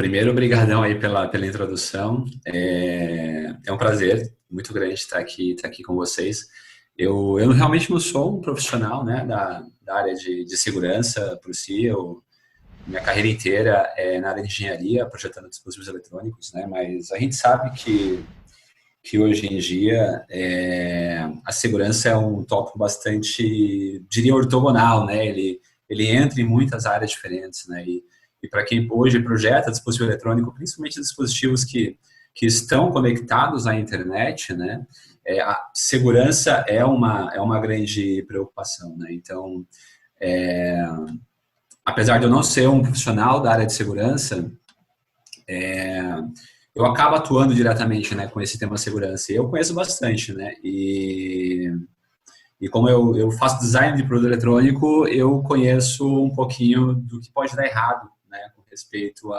primeiro, obrigadão aí pela introdução. É um prazer muito grande estar aqui com vocês. Eu realmente não sou um profissional, né, da área de segurança por si. Minha carreira inteira é na área de engenharia, projetando dispositivos eletrônicos, né, mas a gente sabe que hoje em dia a segurança é um tópico bastante, diria, ortogonal, né? Ele entra em muitas áreas diferentes, né? E para quem hoje projeta dispositivo eletrônico, principalmente dispositivos que estão conectados à internet, né? A segurança é uma grande preocupação, né? Então, apesar de eu não ser um profissional da área de segurança, eu acabo atuando diretamente, né, com esse tema segurança. E eu conheço bastante, né? E como eu faço design de produto eletrônico, eu conheço um pouquinho do que pode dar errado, né, com respeito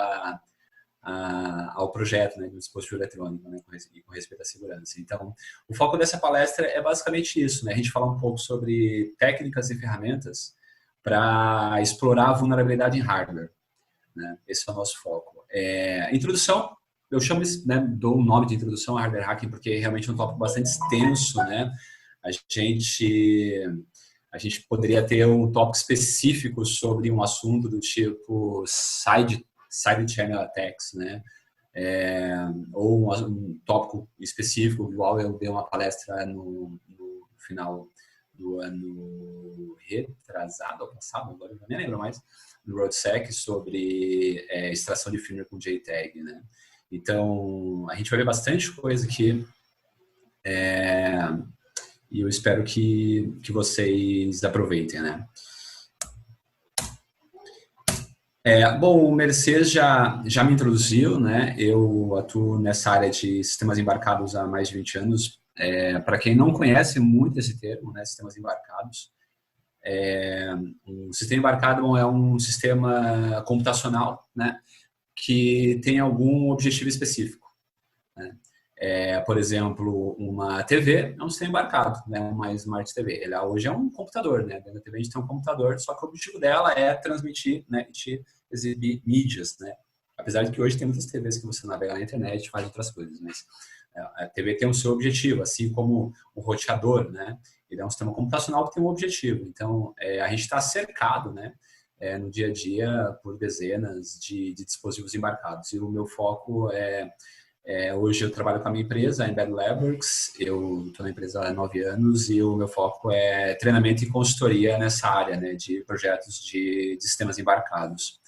ao projeto, né, do dispositivo eletrônico, né, com respeito à segurança. Então, o foco dessa palestra é basicamente isso, né? A gente falar um pouco sobre técnicas e ferramentas para explorar a vulnerabilidade em hardware, né? Esse é o nosso foco. Introdução. Eu chamo isso, né, dou um nome de introdução a hardware hacking porque realmente é um tópico bastante extenso, né? A gente poderia ter um tópico específico sobre um assunto do tipo side channel attacks, né? Ou um tópico específico, igual eu dei uma palestra no final do ano retrasado, ou passado, agora eu nem lembro mais, no RoadSec, sobre extração de firmware com JTAG, né? Então, a gente vai ver bastante coisa aqui e eu espero que vocês aproveitem, né? Bom, o Mercedes já me introduziu, né? Eu atuo nessa área de sistemas embarcados há mais de 20 anos. Para quem não conhece muito esse termo, né, sistemas embarcados, um sistema embarcado é um sistema computacional, né, que tem algum objetivo específico, né? Por exemplo, uma TV é um sistema embarcado, né, uma Smart TV. Ela hoje é um computador, né? Dentro da TV a gente tem um computador, só que o objetivo dela é transmitir, né, e te exibir mídias, né? Apesar de que hoje tem muitas TVs que você navega na internet e faz outras coisas, mas a TV tem o seu objetivo, assim como o roteador, né? Ele é um sistema computacional que tem um objetivo. Então, a gente está cercado, né, no dia a dia por dezenas de dispositivos embarcados. E o meu foco hoje eu trabalho com a minha empresa, a Embed Labworks. Eu estou na empresa há 9 anos e o meu foco é treinamento e consultoria nessa área, né, de projetos de sistemas embarcados.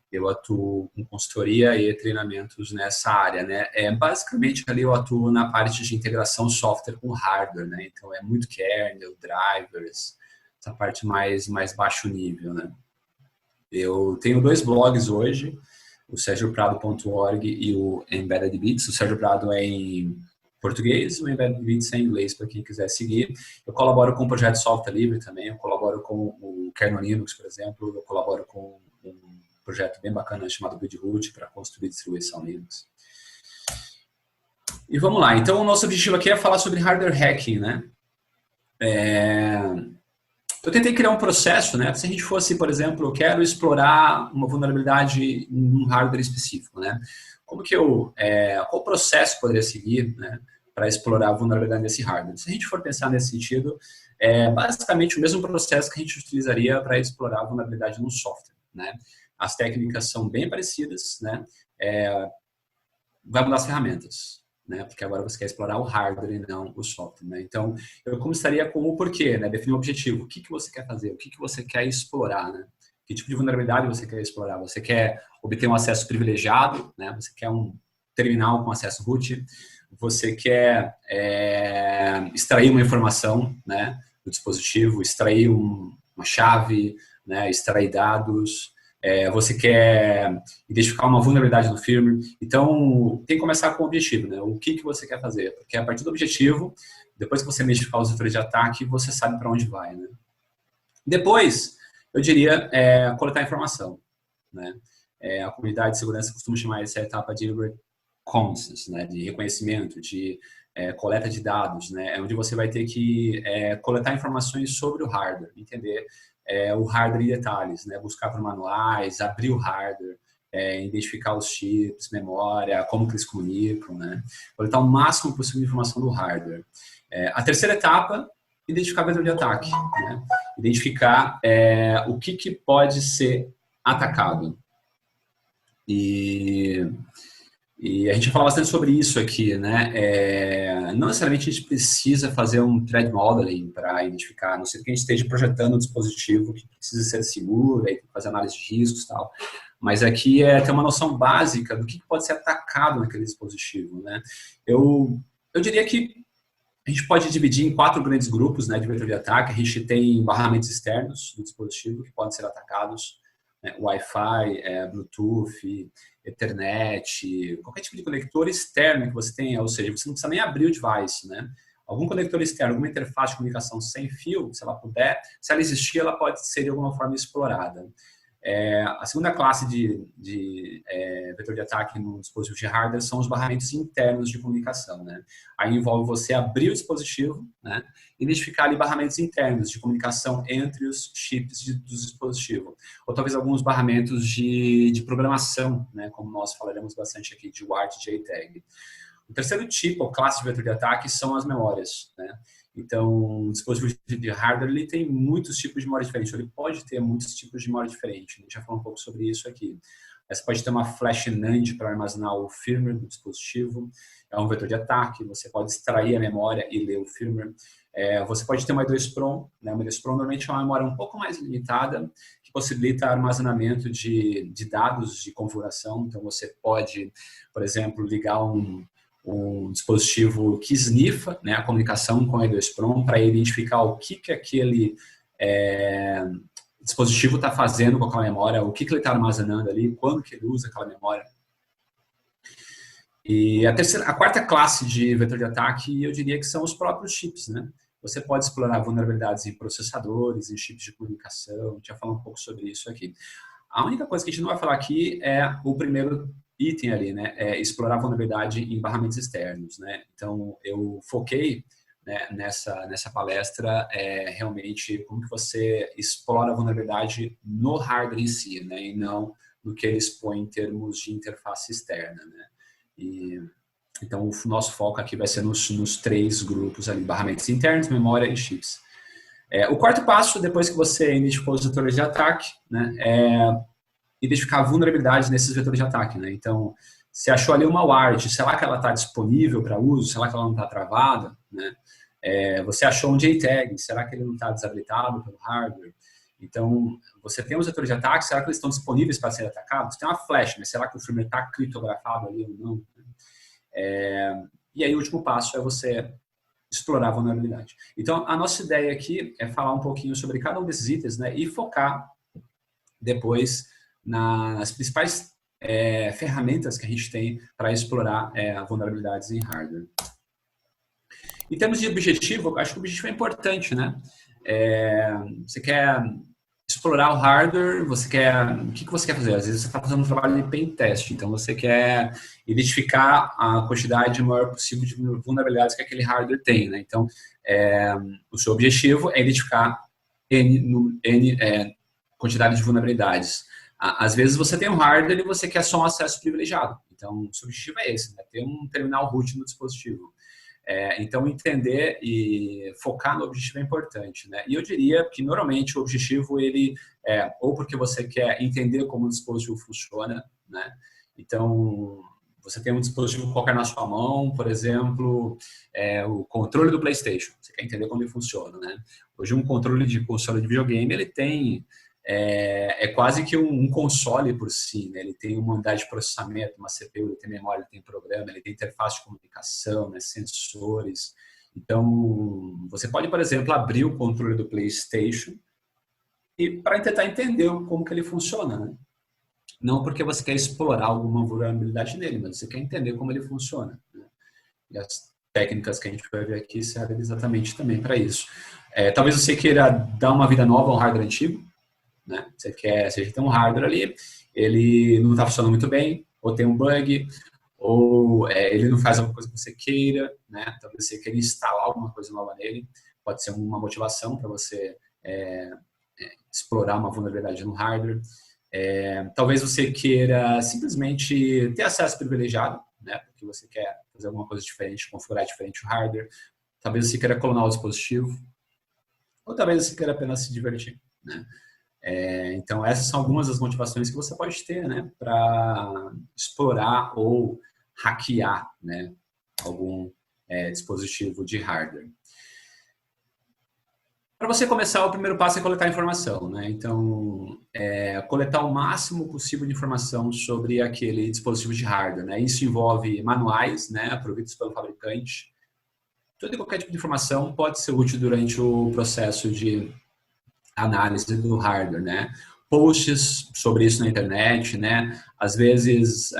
Eu atuo com consultoria e treinamentos nessa área, né? Basicamente, ali eu atuo na parte de integração software com hardware, né? Então, é muito kernel, drivers, essa parte mais baixo nível, né? Eu tenho 2 blogs hoje, o sergioprado.org e o Embedded Bits. O Sérgio Prado é em português, o Embedded Bits é em inglês, para quem quiser seguir. Eu colaboro com o projeto Software Livre também, eu colaboro com o Kernel Linux, por exemplo, eu colaboro com um projeto bem bacana chamado BuildRoot para construir distribuição Linux. E vamos lá. Então, o nosso objetivo aqui é falar sobre hardware hacking, né? Eu tentei criar um processo, né? Se a gente fosse, por exemplo, eu quero explorar uma vulnerabilidade em um hardware específico, né? Qual processo poderia seguir, né, para explorar a vulnerabilidade desse hardware? Se a gente for pensar nesse sentido, é basicamente o mesmo processo que a gente utilizaria para explorar a vulnerabilidade num software, né? As técnicas são bem parecidas, né? Vai mudar as ferramentas, né? Porque agora você quer explorar o hardware e não o software, né? Então, eu começaria com o porquê, né? Definir o objetivo. O que você quer fazer? O que você quer explorar, né? Que tipo de vulnerabilidade você quer explorar? Você quer obter um acesso privilegiado, né? Você quer um terminal com acesso root? Você quer extrair uma informação, né, do dispositivo, extrair uma chave, né? Extrair dados. Você quer identificar uma vulnerabilidade no firmware. Então, tem que começar com o objetivo, né? O que você quer fazer? Porque a partir do objetivo, depois que você identificar os vetores de ataque, você sabe para onde vai, né? Depois, eu diria coletar informação, né? A comunidade de segurança costuma chamar essa etapa de reconnaissance, né? De reconhecimento, de coleta de dados, né? Onde você vai ter que coletar informações sobre o hardware, entender o hardware em detalhes, né? Buscar por manuais, abrir o hardware, identificar os chips, memória, como que eles comunicam, né? Coletar o máximo possível de informação do hardware. A terceira etapa, identificar vetor de ataque, né? Identificar o que pode ser atacado. E a gente fala bastante sobre isso aqui, né? Não necessariamente a gente precisa fazer um threat modeling para identificar, a não ser que a gente esteja projetando um dispositivo que precisa ser seguro, aí fazer análise de riscos e tal. Mas aqui ter uma noção básica do que pode ser atacado naquele dispositivo, né? Eu diria que a gente pode dividir em 4 grandes grupos, né, de vetor de ataque. A gente tem barramentos externos do dispositivo que podem ser atacados, né, Wi-Fi, Bluetooth, Ethernet, qualquer tipo de conector externo que você tenha, ou seja, você não precisa nem abrir o device, né? Algum conector externo, alguma interface de comunicação sem fio, se ela puder, se ela existir, ela pode ser de alguma forma explorada. A segunda classe de vetor de ataque no dispositivo de hardware são os barramentos internos de comunicação, né? Aí envolve você abrir o dispositivo, né? Identificar ali barramentos internos de comunicação entre os chips do dispositivo. Ou talvez alguns barramentos de programação, né? Como nós falaremos bastante aqui, de WART e JTAG. O terceiro tipo, ou classe de vetor de ataque, são as memórias, né? Então, o dispositivo de hardware ele tem muitos tipos de memória diferentes. Ele pode ter muitos tipos de memória diferentes. A gente já falou um pouco sobre isso aqui. Você pode ter uma flash NAND para armazenar o firmware do dispositivo. É um vetor de ataque. Você pode extrair a memória e ler o firmware. Você pode ter uma I2PROM. Né? Uma I2PROM normalmente é uma memória um pouco mais limitada, que possibilita armazenamento de dados de configuração. Então, você pode, por exemplo, ligar um dispositivo que sniffa, né, a comunicação com a I2PROM para identificar o que aquele dispositivo está fazendo com aquela memória, o que ele está armazenando ali, quando que ele usa aquela memória. E a quarta classe de vetor de ataque, eu diria que são os próprios chips, né? Você pode explorar vulnerabilidades em processadores, em chips de comunicação, a gente já falou um pouco sobre isso aqui. A única coisa que a gente não vai falar aqui é o primeiro item ali, né, explorar vulnerabilidade em barramentos externos, né? Então, eu foquei, né, nessa palestra realmente como que você explora a vulnerabilidade no hardware em si, né, e não no que ele expõe em termos de interface externa, né? Então, o nosso foco aqui vai ser nos 3 grupos ali, barramentos internos, memória e chips. O quarto passo, depois que você identificou os vetores de ataque, né, identificar vulnerabilidades nesses vetores de ataque, né? Então, você achou ali uma WART, será que ela está disponível para uso? Será que ela não está travada? Né? Você achou um JTAG, será que ele não está desabilitado pelo hardware? Então, você tem os vetores de ataque, será que eles estão disponíveis para serem atacados? Tem uma flash, mas será que o firmware está criptografado ali ou não? E aí, o último passo é você explorar a vulnerabilidade. Então, a nossa ideia aqui é falar um pouquinho sobre cada um desses itens, né? E focar depois nas principais ferramentas que a gente tem para explorar vulnerabilidades em hardware. Em termos de objetivo, eu acho que o objetivo é importante, né? Você quer explorar o hardware, o que você quer fazer? Às vezes você está fazendo um trabalho de pen test, então você quer identificar a quantidade maior possível de vulnerabilidades que aquele hardware tem, né? Então, o seu objetivo é identificar quantidade de vulnerabilidades. Às vezes você tem um hardware e você quer só um acesso privilegiado. Então, o seu objetivo é esse, né? Ter um terminal root no dispositivo. Então, entender e focar no objetivo é importante, né? E eu diria que, normalmente, o objetivo, ele ou porque você quer entender como o dispositivo funciona, né? Então, você tem um dispositivo qualquer na sua mão, por exemplo, o controle do PlayStation. Você quer entender como ele funciona, né? Hoje, um controle de console de videogame, ele tem... quase que um console por si, né? Ele tem uma unidade de processamento, uma CPU, ele tem memória, ele tem programa, ele tem interface de comunicação, né? Sensores. Então, você pode, por exemplo, abrir o controle do PlayStation e para tentar entender como que ele funciona, né? Não porque você quer explorar alguma vulnerabilidade nele, mas você quer entender como ele funciona, né? E as técnicas que a gente vai ver aqui servem exatamente também para isso. Talvez você queira dar uma vida nova a um hardware antigo, né? Você tem um hardware ali, ele não está funcionando muito bem, ou tem um bug, ou ele não faz alguma coisa que você queira, né? Talvez você queira instalar alguma coisa nova nele, pode ser uma motivação para você explorar uma vulnerabilidade no hardware. Talvez você queira simplesmente ter acesso privilegiado, né? Porque você quer fazer alguma coisa diferente, configurar diferente o hardware. Talvez você queira clonar o dispositivo. Ou talvez você queira apenas se divertir, né? Então, essas são algumas das motivações que você pode ter, né? Para explorar ou hackear, né? Algum dispositivo de hardware. Para você começar, o primeiro passo é coletar informação, né? Então, coletar o máximo possível de informação sobre aquele dispositivo de hardware, né? Isso envolve manuais, né? Providos pelo fabricante. Todo e qualquer tipo de informação pode ser útil durante o processo de análise do hardware, né? Posts sobre isso na internet, né? Às vezes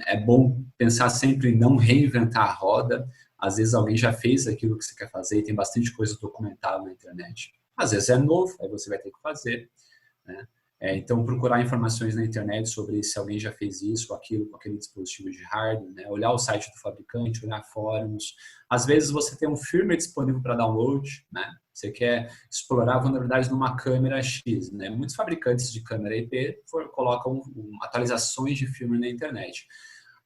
é bom pensar sempre em não reinventar a roda. Às vezes alguém já fez aquilo que você quer fazer e tem bastante coisa documentada na internet. Às vezes é novo, aí você vai ter que fazer, né? Então, procurar informações na internet sobre se alguém já fez isso ou aquilo com aquele dispositivo de hardware, né? Olhar o site do fabricante, olhar fóruns. Às vezes você tem um firmware disponível para download, né? Você quer explorar a vulnerabilidade numa câmera X, né? Muitos fabricantes de câmera IP colocam atualizações de firmware na internet.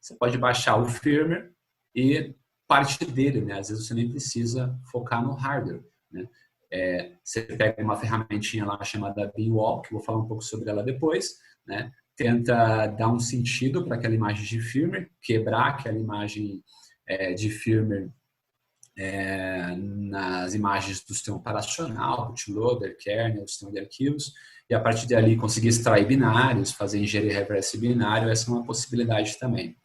Você pode baixar o firmware e parte dele, né? Às vezes você nem precisa focar no hardware, né? Você pega uma ferramentinha lá chamada Beanwall, que eu vou falar um pouco sobre ela depois, né? Tenta dar um sentido para aquela imagem de firmware, quebrar aquela imagem de firmware nas imagens do sistema operacional, bootloader, kernel, sistema de arquivos, e a partir dali conseguir extrair binários, fazer engenharia reversa binário, essa é uma possibilidade também.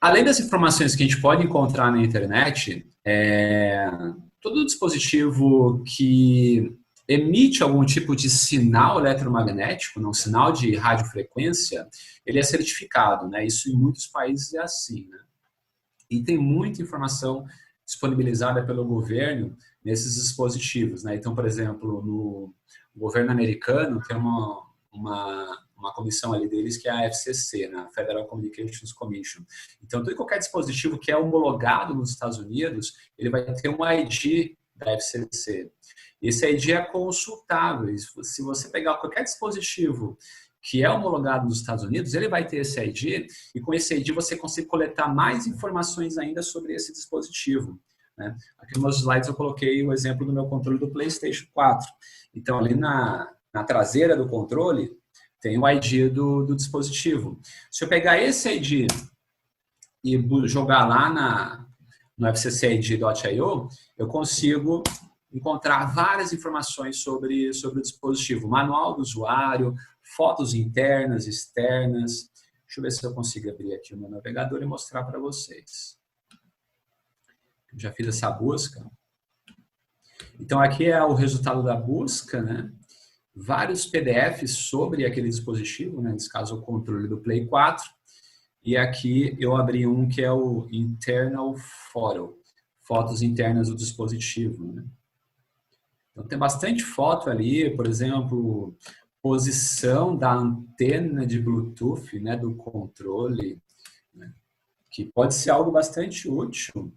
Além das informações que a gente pode encontrar na internet, todo dispositivo que emite algum tipo de sinal eletromagnético, não, sinal de radiofrequência, ele é certificado, né? Isso em muitos países é assim, né? E tem muita informação disponibilizada pelo governo nesses dispositivos, né? Então, por exemplo, no governo americano tem uma comissão ali deles que é a FCC, né? Federal Communications Commission. Então, todo e qualquer dispositivo que é homologado nos Estados Unidos, ele vai ter um ID da FCC. Esse ID é consultável. Se você pegar qualquer dispositivo que é homologado nos Estados Unidos, ele vai ter esse ID, e com esse ID você consegue coletar mais informações ainda sobre esse dispositivo, né? Aqui nos meus slides eu coloquei o exemplo do meu controle do PlayStation 4. Então, ali na traseira do controle, tem o ID do dispositivo. Se eu pegar esse ID e jogar lá no fccid.io, eu consigo encontrar várias informações sobre o dispositivo. Manual do usuário, fotos internas, externas. Deixa eu ver se eu consigo abrir aqui o meu navegador e mostrar para vocês. Eu já fiz essa busca. Então, aqui é o resultado da busca, né? Vários PDFs sobre aquele dispositivo, né? Nesse caso, o controle do Play 4. E aqui eu abri um que é o Internal Photo, fotos internas do dispositivo, né? Então, tem bastante foto ali, por exemplo, posição da antena de Bluetooth, né, do controle, né, que pode ser algo bastante útil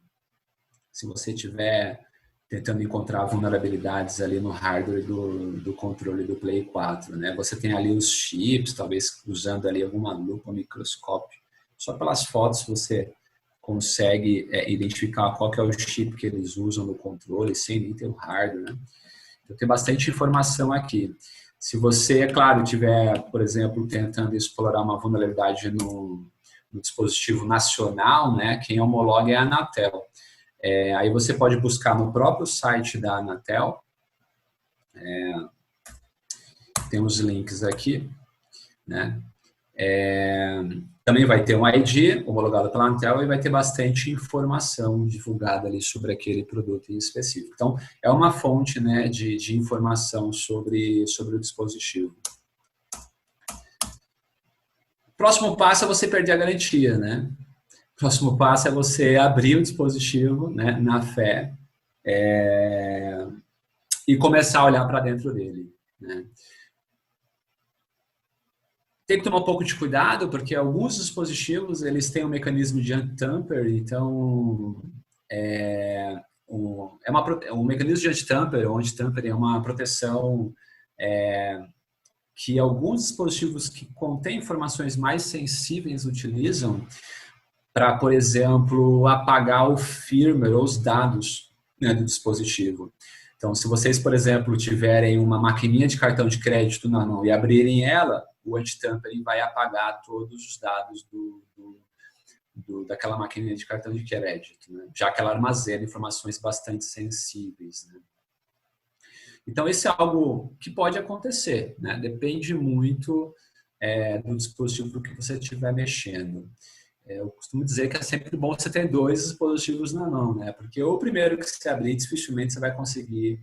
se você estiver tentando encontrar vulnerabilidades ali no hardware do controle do Play 4, né? Você tem ali os chips, talvez usando ali alguma lupa, um microscópio. Só pelas fotos você consegue identificar qual que é o chip que eles usam no controle, sem nem ter o hardware, né? Então, tem bastante informação aqui. Se você, é claro, tiver, por exemplo, tentando explorar uma vulnerabilidade no dispositivo nacional, né, quem homologa é a Anatel. Aí você pode buscar no próprio site da Anatel. Tem os links aqui, né? Também vai ter um ID homologado pela Anatel e vai ter bastante informação divulgada ali sobre aquele produto em específico. Então, é uma fonte, né, de informação sobre o dispositivo. Próximo passo é você perder a garantia, né? Próximo passo é você abrir o dispositivo, né, na fé, e começar a olhar para dentro dele, né? Tem que tomar um pouco de cuidado, porque alguns dispositivos eles têm um mecanismo de anti-tamper, então um mecanismo de anti-tamper, ou anti-tamper é uma proteção que alguns dispositivos que contêm informações mais sensíveis utilizam para, por exemplo, apagar o firmware ou os dados, né, do dispositivo. Então, se vocês, por exemplo, tiverem uma maquininha de cartão de crédito na mão e abrirem ela, o anti-tampering vai apagar todos os dados daquela maquininha de cartão de crédito, né? Já que ela armazena informações bastante sensíveis, né? Então, isso é algo que pode acontecer, né? Depende muito do dispositivo que você estiver mexendo. Eu costumo dizer que é sempre bom você ter dois dispositivos na mão, né? Porque o primeiro que você abrir, dificilmente você vai conseguir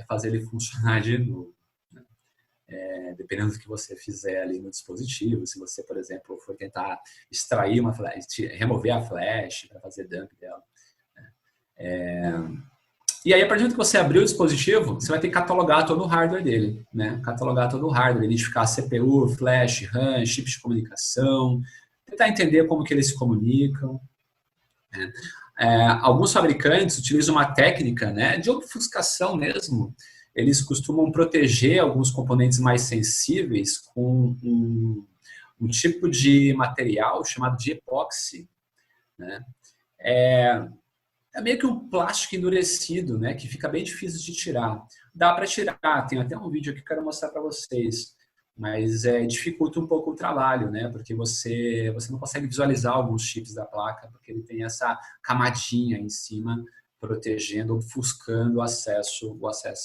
fazer ele funcionar de novo, né? Dependendo do que você fizer ali no dispositivo, se você, por exemplo, for tentar extrair uma flash, remover a flash para fazer dump dela, né? E aí, a partir do que você abrir o dispositivo, você vai ter que catalogar todo o hardware dele, né? Catalogar todo o hardware, identificar CPU, flash, RAM, chips de comunicação, tentar entender como que eles se comunicam, né? Alguns fabricantes utilizam uma técnica, né, de obfuscação mesmo. Eles costumam proteger alguns componentes mais sensíveis com um tipo de material chamado de epóxi, né? É meio que um plástico endurecido, né, que fica bem difícil de tirar. Dá para tirar, tem até um vídeo aqui que eu quero mostrar para vocês, mas dificulta um pouco o trabalho, né, porque você não consegue visualizar alguns chips da placa, porque ele tem essa camadinha em cima, protegendo, ofuscando o acesso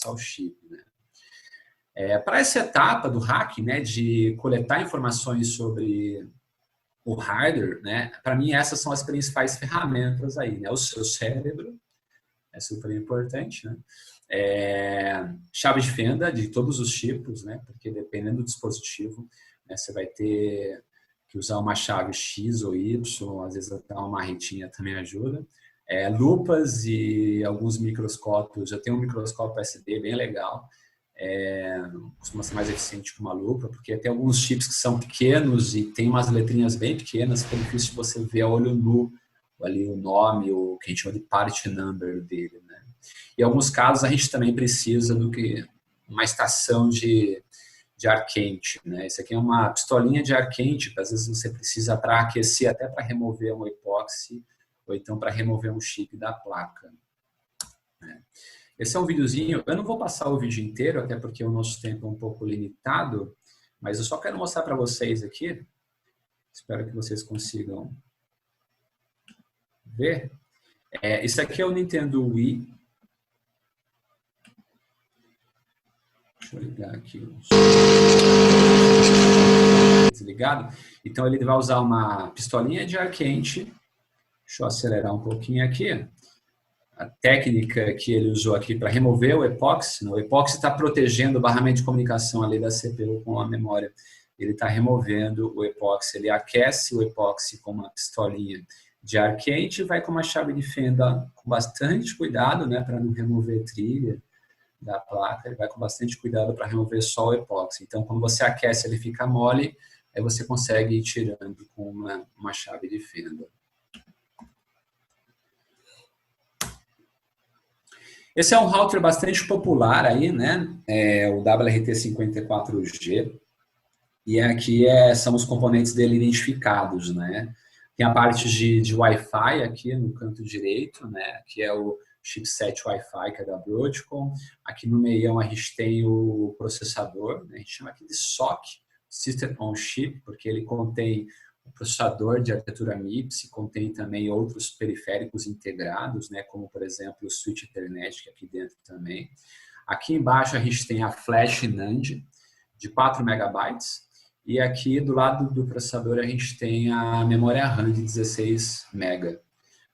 ao chip, né. Para essa etapa do hack, né, de coletar informações sobre o hardware, né? Para mim essas são as principais ferramentas aí, né? O seu cérebro é super importante, né? Chave de fenda de todos os tipos, né? Porque dependendo do dispositivo, né, você vai ter que usar uma chave X ou Y, às vezes até uma marretinha também ajuda. Lupas e alguns microscópios. Eu tenho um microscópio SD bem legal. Costuma ser mais eficiente que uma lupa, porque tem alguns chips que são pequenos e tem umas letrinhas bem pequenas que é difícil de você ver a olho nu ali o nome, o que a gente chama de part number dele, né? Em alguns casos a gente também precisa do que uma estação de ar quente, né? Isso aqui é uma pistolinha de ar quente que às vezes você precisa para aquecer, até para remover um epóxi ou então para remover um chip da placa, né? Esse é um videozinho, eu não vou passar o vídeo inteiro, até porque o nosso tempo é um pouco limitado, mas eu só quero mostrar para vocês aqui, espero que vocês consigam ver. Isso aqui é o Nintendo Wii. Deixa eu ligar aqui. Desligado. Então ele vai usar uma pistolinha de ar quente. Deixa eu acelerar um pouquinho aqui. A técnica que ele usou aqui para remover o epóxi, o epóxi está protegendo o barramento de comunicação ali da CPU com a memória. Ele está removendo o epóxi, ele aquece o epóxi com uma pistolinha de ar quente e vai com uma chave de fenda com bastante cuidado, né, para não remover trilha da placa, ele vai com bastante cuidado para remover só o epóxi. Então, quando você aquece, ele fica mole, aí você consegue ir tirando com uma chave de fenda. Esse é um router bastante popular aí, né? O WRT54G. E aqui são os componentes dele identificados, né? Tem a parte de Wi-Fi aqui no canto direito, né? Que é o chipset Wi-Fi, que é da Broadcom. Aqui no meião a gente tem o processador, né? A gente chama aqui de SoC, System on Chip, porque ele contém o processador de arquitetura MIPS, contém também outros periféricos integrados, né, como, por exemplo, o switch Ethernet, que é aqui dentro também. Aqui embaixo a gente tem a flash NAND de 4 megabytes e aqui do lado do processador a gente tem a memória RAM de 16 MB.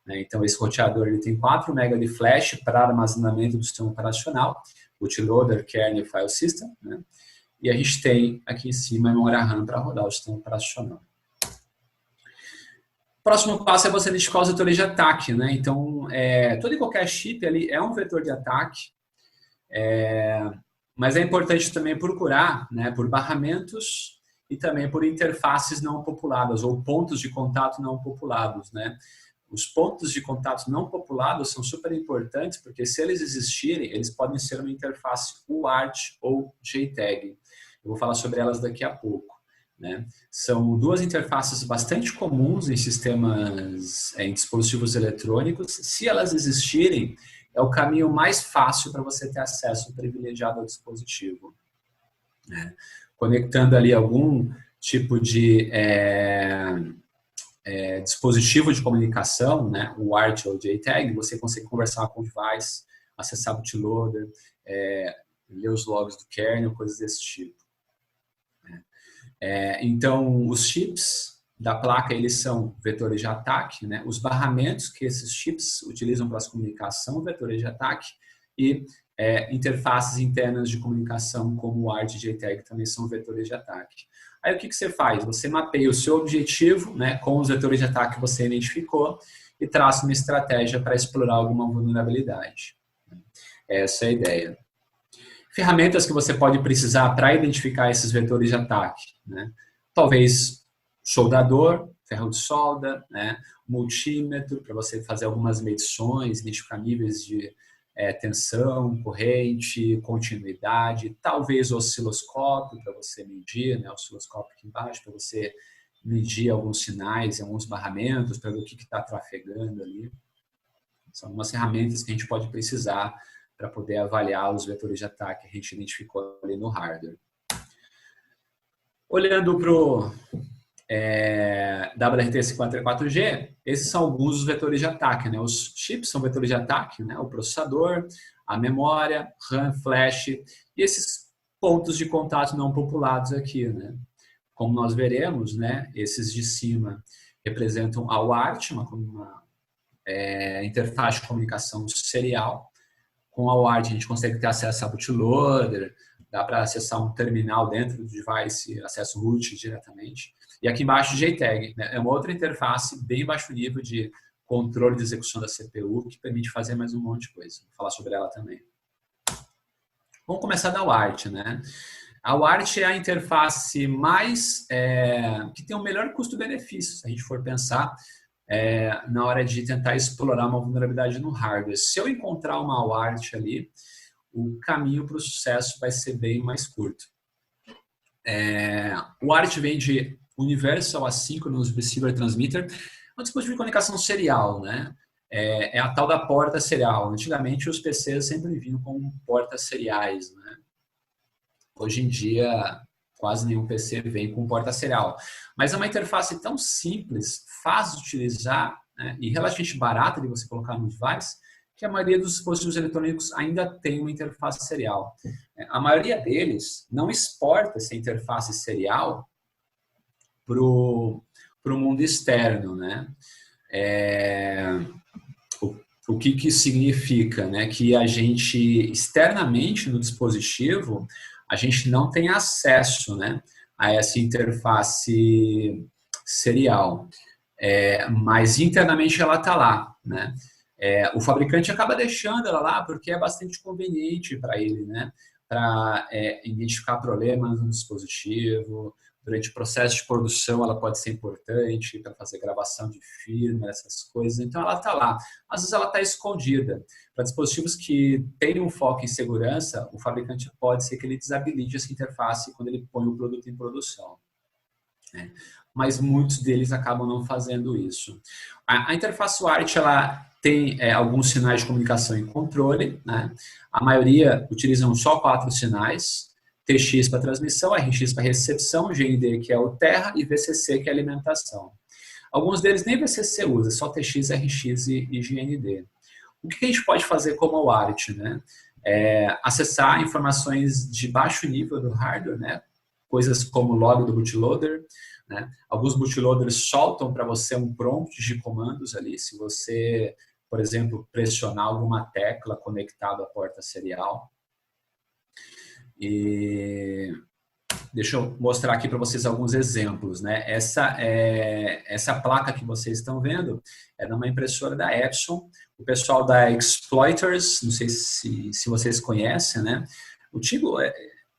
Então, esse roteador ele tem 4 MB de flash para armazenamento do sistema operacional, bootloader, kernel, file system, né? E a gente tem aqui em cima a memória RAM para rodar o sistema operacional. O próximo passo é você identificar os vetores de ataque, né? Então, todo e qualquer chip ali é um vetor de ataque, mas é importante também procurar, né, por barramentos e também por interfaces não populadas ou pontos de contato não populados, né? Os pontos de contato não populados são super importantes porque se eles existirem, eles podem ser uma interface UART ou JTAG. Eu vou falar sobre elas daqui a pouco, né? São duas interfaces bastante comuns em sistemas, em dispositivos eletrônicos. Se elas existirem, é o caminho mais fácil para você ter acesso privilegiado ao dispositivo, né? Conectando ali algum tipo de dispositivo de comunicação, né, o ART ou JTAG, você consegue conversar com o device, acessar o bootloader, ler os logs do kernel, coisas desse tipo. Então, os chips da placa, eles são vetores de ataque, né? Os barramentos que esses chips utilizam para a comunicação, vetores de ataque, e interfaces internas de comunicação, como o ART e JTAG, também são vetores de ataque. Aí o que você faz? Você mapeia o seu objetivo, né, com os vetores de ataque que você identificou e traça uma estratégia para explorar alguma vulnerabilidade. Essa é a ideia. Ferramentas que você pode precisar para identificar esses vetores de ataque, né? Talvez soldador, ferro de solda, né? Multímetro para você fazer algumas medições, identificar níveis de tensão, corrente, continuidade, talvez osciloscópio para você medir, né? Osciloscópio aqui embaixo para você medir alguns sinais em alguns barramentos para ver o que está trafegando ali. São algumas ferramentas que a gente pode precisar para poder avaliar os vetores de ataque que a gente identificou ali no hardware. Olhando para o WRT54G, esses são alguns dos vetores de ataque, né? Os chips são vetores de ataque, né? O processador, a memória, RAM, flash, e esses pontos de contato não populados aqui, né? Como nós veremos, né? Esses de cima representam a UART, uma interface de comunicação serial. Com a UART a gente consegue ter acesso a bootloader, dá para acessar um terminal dentro do device, acesso root diretamente. E aqui embaixo JTAG, né? É uma outra interface bem baixo nível de controle de execução da CPU que permite fazer mais um monte de coisa. Vou falar sobre ela também. Vamos começar da UART, né? A UART é a interface mais que tem o melhor custo-benefício, se a gente for pensar na hora de tentar explorar uma vulnerabilidade no hardware. Se eu encontrar uma UART ali, o caminho para o sucesso vai ser bem mais curto. O UART vem de Universal Asynchronous Receiver Transmitter, um dispositivo de comunicação serial, né? É a tal da porta serial. Antigamente os PCs sempre vinham com portas seriais, né? Hoje em dia quase nenhum PC vem com porta serial. Mas é uma interface tão simples, fácil de utilizar, né, e relativamente barata de você colocar no device, que a maioria dos dispositivos eletrônicos ainda tem uma interface serial. A maioria deles não exporta essa interface serial para o mundo externo, né? O que isso significa? Né? Que a gente, externamente no dispositivo, a gente não tem acesso, né, a essa interface serial, mas internamente ela está lá, né? O fabricante acaba deixando ela lá porque é bastante conveniente para ele, né? Para identificar problemas no dispositivo. Durante o processo de produção ela pode ser importante para fazer gravação de firmware, essas coisas. Então ela está lá. Às vezes ela está escondida. Para dispositivos que têm um foco em segurança, o fabricante pode ser que ele desabilite essa interface quando ele põe o produto em produção. Mas muitos deles acabam não fazendo isso. A interface UART, ela tem alguns sinais de comunicação e controle, né? A maioria utilizam só 4 sinais: TX para transmissão, RX para recepção, GND que é o terra e VCC que é alimentação. Alguns deles nem VCC usa, só TX, RX e GND. O que a gente pode fazer como UART, né? Acessar informações de baixo nível do hardware, né? Coisas como o log do bootloader, né? Alguns bootloaders soltam para você um prompt de comandos ali, se você, por exemplo, pressionar alguma tecla conectada à porta serial. E deixa eu mostrar aqui para vocês alguns exemplos, né? Essa placa que vocês estão vendo é de uma impressora da Epson. O pessoal da Exploiters, não sei se vocês conhecem, né?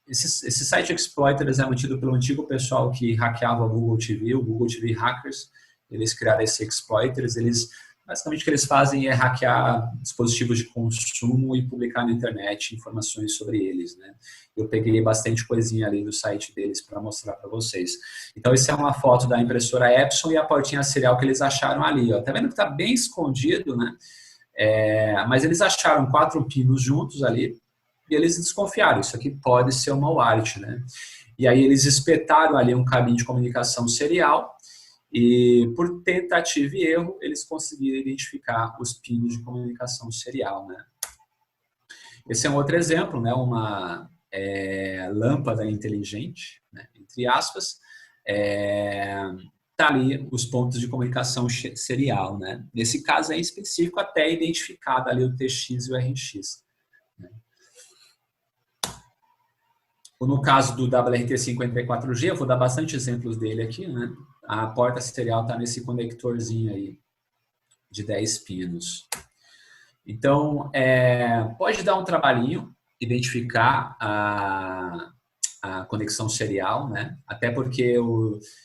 Esse site Exploiters é mantido pelo antigo pessoal que hackeava o Google TV Hackers. Eles criaram esse Exploiters, eles Basicamente, o que eles fazem é hackear dispositivos de consumo e publicar na internet informações sobre eles, né? Eu peguei bastante coisinha ali do site deles para mostrar para vocês. Então, essa é uma foto da impressora Epson e a portinha serial que eles acharam ali, ó. Tá vendo que tá bem escondido, né? Mas eles acharam 4 pinos juntos ali e eles desconfiaram, isso aqui pode ser uma Wart, né? E aí eles espetaram ali um cabinho de comunicação serial e, por tentativa e erro, eles conseguiram identificar os pinos de comunicação serial, né? Esse é um outro exemplo, né? Uma lâmpada inteligente, né? Entre aspas, tá ali os pontos de comunicação serial, né? Nesse caso aí específico, até identificado ali o TX e o RX. Né? No caso do WRT54G, eu vou dar bastante exemplos dele aqui, né? A porta serial está nesse conectorzinho aí de 10 pinos. Então, pode dar um trabalhinho identificar a conexão serial, né? Até porque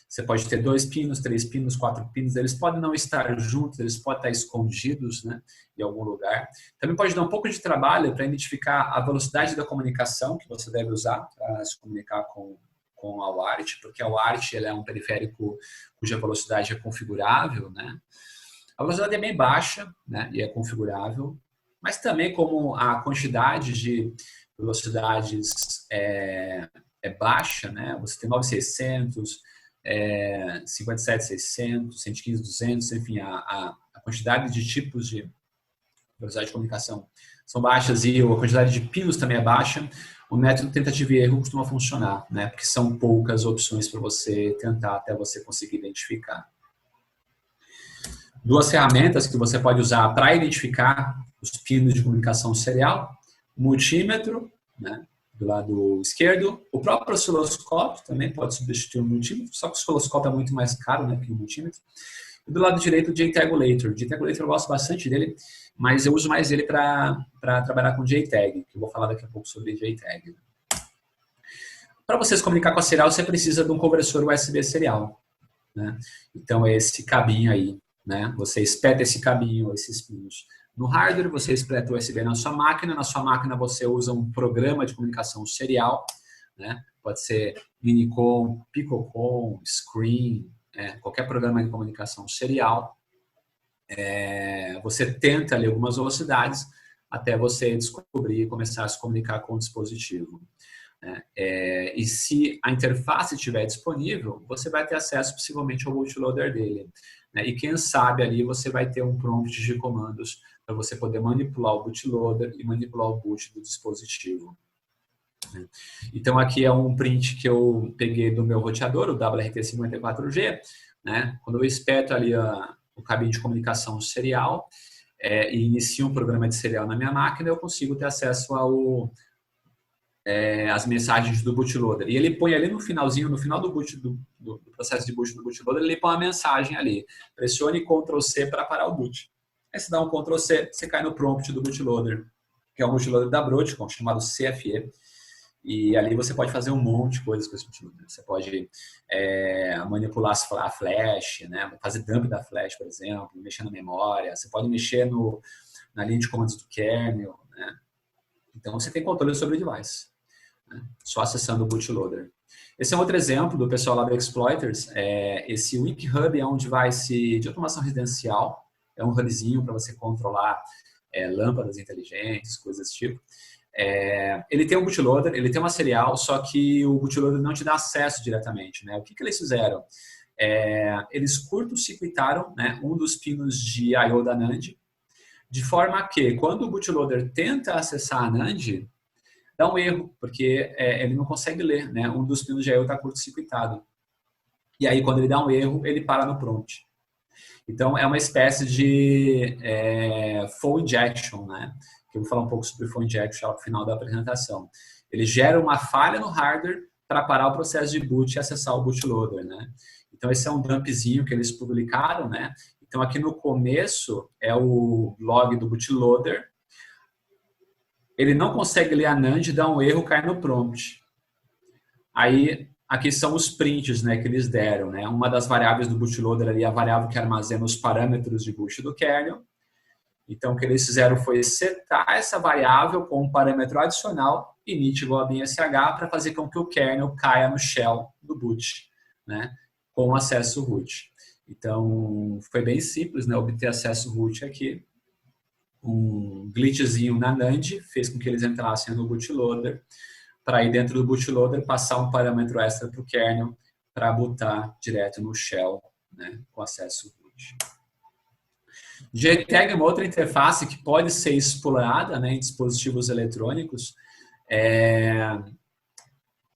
você pode ter 2 pinos, 3 pinos, 4 pinos, eles podem não estar juntos, eles podem estar escondidos, né, em algum lugar. Também pode dar um pouco de trabalho para identificar a velocidade da comunicação que você deve usar para se comunicar com a Wart, porque a Wart ela é um periférico cuja velocidade é configurável, né? A velocidade é bem baixa, né, e é configurável, mas também como a quantidade de velocidades é baixa, né? Você tem 9600, 57600, 115200, enfim, a quantidade de tipos de velocidade de comunicação são baixas e a quantidade de pinos também é baixa. O método tentativa e erro costuma funcionar, né? Porque são poucas opções para você tentar até você conseguir identificar. 2 ferramentas que você pode usar para identificar os pinos de comunicação serial: o multímetro, né, do lado esquerdo, o próprio osciloscópio também pode substituir o multímetro, só que o osciloscópio é muito mais caro, né, que o multímetro. E do lado direito, o JTAGulator. O JTAGulator eu gosto bastante dele, mas eu uso mais ele para trabalhar com JTAG, que eu vou falar daqui a pouco sobre JTAG. Para você se comunicar com a serial, você precisa de um conversor USB serial, né? Então, é esse cabinho aí, né? Você espeta esse cabinho, esses pinos no hardware, você espeta o USB na sua máquina você usa um programa de comunicação serial, né? Pode ser Minicom, Picocom, Screen, qualquer programa de comunicação serial. Você tenta ali algumas velocidades até você descobrir e começar a se comunicar com o dispositivo. E se a interface estiver disponível, você vai ter acesso possivelmente ao bootloader dele. E quem sabe ali você vai ter um prompt de comandos para você poder manipular o bootloader e manipular o boot do dispositivo. Então aqui é um print que eu peguei do meu roteador, o WRT54G. Né? Quando eu espeto ali o cabinho de comunicação serial e inicio um programa de serial na minha máquina, eu consigo ter acesso as mensagens do bootloader. E ele põe ali no finalzinho, no final do processo de boot do bootloader, ele põe uma mensagem ali. Pressione Ctrl+C para parar o boot. Aí você dá um Ctrl+C, você cai no prompt do bootloader, que é um bootloader da Broadcom, chamado CFE. E ali você pode fazer um monte de coisas com esse bootloader. Você pode manipular a flash, né? Fazer dump da flash, por exemplo, mexer na memória. Você pode mexer na linha de comandos do kernel, né? Então você tem controle sobre o device, né? Só acessando o bootloader. Esse é um outro exemplo do pessoal lá do Exploiters. Esse WinkHub é um device de automação residencial. É um hubzinho para você controlar lâmpadas inteligentes, coisas desse tipo. Ele tem um bootloader, ele tem uma serial, só que o bootloader não te dá acesso diretamente, né? O que eles fizeram? Eles curto-circuitaram, né, um dos pinos de I/O da NAND, de forma que, quando o bootloader tenta acessar a NAND, dá um erro, porque ele não consegue ler, né? Um dos pinos de I/O está curto-circuitado. E aí, quando ele dá um erro, ele para no prompt. Então, é uma espécie de fall injection, né? Que eu vou falar um pouco sobre fall injection ao final da apresentação. Ele gera uma falha no hardware para parar o processo de boot e acessar o bootloader, né? Então, esse é um dumpzinho que eles publicaram, né? Então, aqui no começo é o log do bootloader. Ele não consegue ler a NAND, dá um erro, cai no prompt. Aí, Aqui são os prints, né, que eles deram, né? Uma das variáveis do bootloader ali é a variável que armazena os parâmetros de boot do kernel. Então, o que eles fizeram foi setar essa variável com um parâmetro adicional, init igual a bin sh, para fazer com que o kernel caia no shell do boot, né, com acesso root. Então, foi bem simples, né, obter acesso root aqui. Um glitchzinho na NAND fez com que eles entrassem no bootloader, para ir dentro do bootloader passar um parâmetro extra para o kernel para botar direto no shell, né, com acesso root. JTAG é uma outra interface que pode ser explorada, né, em dispositivos eletrônicos. É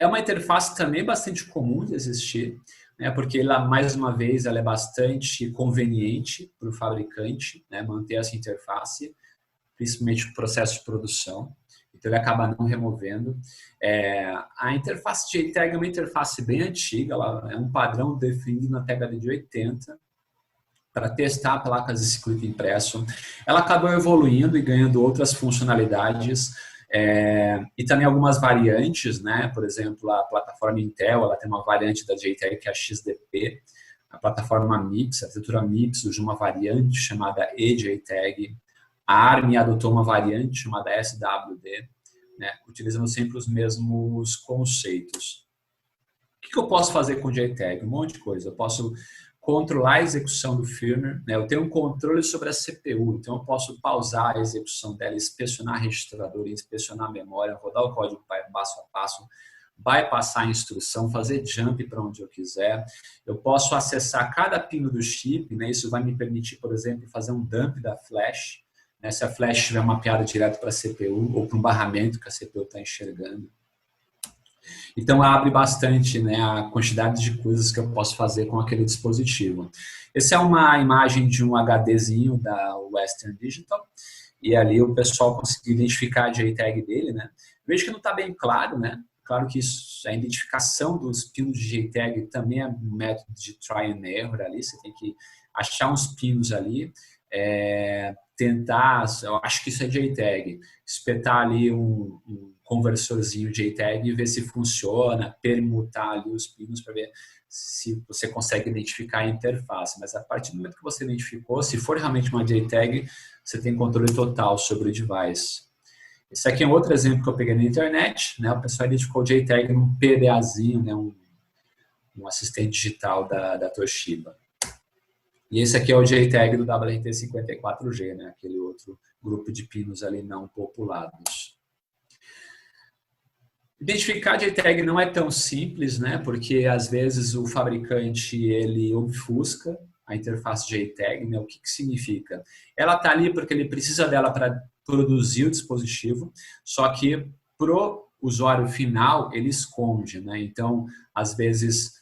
uma interface também bastante comum de existir, né, porque ela, mais uma vez, ela é bastante conveniente para o fabricante, né, manter essa interface, principalmente no processo de produção. Então, ele acaba não removendo. A interface JTAG é uma interface bem antiga, ela é um padrão definido na década de 80, para testar placas de circuito impresso. Ela acabou evoluindo e ganhando outras funcionalidades, e também algumas variantes, né? Por exemplo, a plataforma Intel, ela tem uma variante da JTAG que é a XDP, a plataforma MIPS, a arquitetura MIPS, usa uma variante chamada eJTAG, a ARM adotou uma variante chamada SWD, né? Utilizando sempre os mesmos conceitos. O que eu posso fazer com o JTAG? Um monte de coisa. Eu posso controlar a execução do firmware, né? Eu tenho um controle sobre a CPU, então eu posso pausar a execução dela, inspecionar registrador, inspecionar a memória, rodar o código passo a passo, bypassar a instrução, fazer jump para onde eu quiser. Eu posso acessar cada pino do chip, né? Isso vai me permitir, por exemplo, fazer um dump da flash, né? Se a flash estiver mapeada direto para a CPU ou para um barramento que a CPU está enxergando. Então, abre bastante, né, a quantidade de coisas que eu posso fazer com aquele dispositivo. Essa é uma imagem de um HDzinho da Western Digital, e ali o pessoal conseguiu identificar a JTAG dele, né? Vejo que não está bem claro, né? Claro que isso, a identificação dos pinos de JTAG também é um método de try and error ali, você tem que achar uns pinos ali, tentar, eu acho que isso é JTAG, espetar ali um conversorzinho JTAG e ver se funciona, permutar ali os pinos para ver se você consegue identificar a interface. Mas a partir do momento que você identificou, se for realmente uma JTAG, você tem controle total sobre o device. Esse aqui é um outro exemplo que eu peguei na internet, né? O pessoal identificou o JTAG num PDAzinho, né? Um assistente digital da Toshiba. E esse aqui é o JTAG do WRT54G, né? Aquele outro grupo de pinos ali não populados. Identificar JTAG não é tão simples, né? Porque às vezes o fabricante ele obfusca a interface JTAG, né? O que significa? Ela está ali porque ele precisa dela para produzir o dispositivo, só que pro usuário final ele esconde, né? Então, às vezes